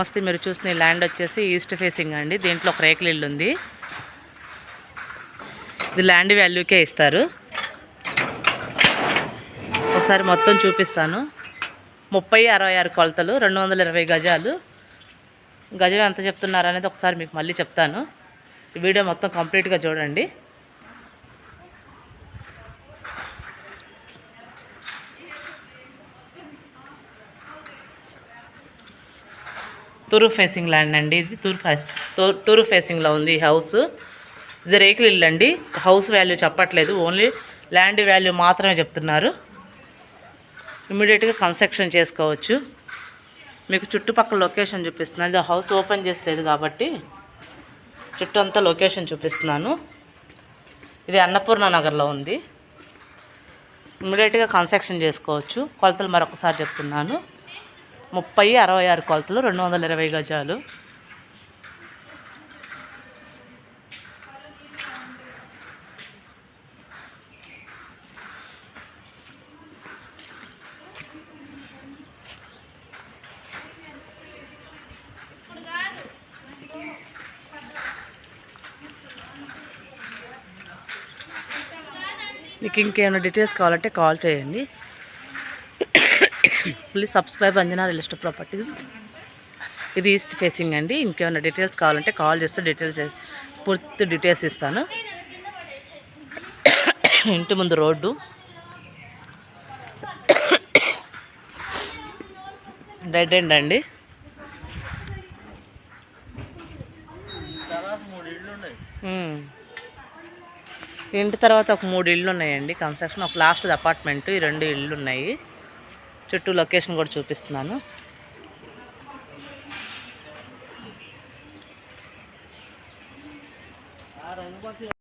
నమస్తే, మీరు చూసిన ల్యాండ్ వచ్చేసి ఈస్ట్ ఫేసింగ్ అండి. దీంట్లో ఒక రేకుల ఇల్లు ఉంది. ఇది ల్యాండ్ వాల్యూకే ఇస్తారు. ఒకసారి మొత్తం చూపిస్తాను. 30-66 కొలతలు, 220 గజాలు. గజం ఎంత చెప్తున్నారు అనేది ఒకసారి మీకు మళ్ళీ చెప్తాను. ఈ వీడియో మొత్తం కంప్లీట్గా చూడండి. తూర్పు ఫేసింగ్ ల్యాండ్ అండి. ఇది తూర్పు ఫేసింగ్లో ఉంది ఈ హౌస్. ఇది రేకుల ఇల్లు అండి. హౌస్ వాల్యూ చెప్పట్లేదు, ఓన్లీ ల్యాండ్ వాల్యూ మాత్రమే చెప్తున్నారు. ఇమ్మీడియట్గా కన్స్ట్రక్షన్ చేసుకోవచ్చు. మీకు చుట్టుపక్కల లొకేషన్ చూపిస్తున్నాను. ఇది హౌస్ ఓపెన్ చేసలేదు కాబట్టి చుట్టూ అంతా లొకేషన్ చూపిస్తున్నాను. ఇది అన్నపూర్ణ నగర్లో ఉంది. ఇమ్మీడియట్గా కన్స్ట్రక్షన్ చేసుకోవచ్చు. కొలతలు మరొకసారి చెప్తున్నాను. 30-66 కొలతలు, 220 గజాలు. మీకు ఇంకేమైనా డీటెయిల్స్ కావాలంటే కాల్ చేయండి. Please subscribe Anjana real estate properties. ఇది ఈస్ట్ ఫేసింగ్ అండి. ఇంకేమైనా డీటెయిల్స్ కావాలంటే కాల్ చేస్తే పూర్తి డీటెయిల్స్ ఇస్తాను. ఇంటి ముందు రోడ్డు, డెడ్ ఎండ్ అండి. ఇంటి తర్వాత ఒక 3 ఇళ్ళు ఉన్నాయండి కన్స్ట్రక్షన్. ఒక లాస్ట్ అపార్ట్మెంట్, ఈ 2 ఇళ్ళు ఉన్నాయి. చుట్టూ లొకేషన్ కూడా చూపిస్తున్నాను.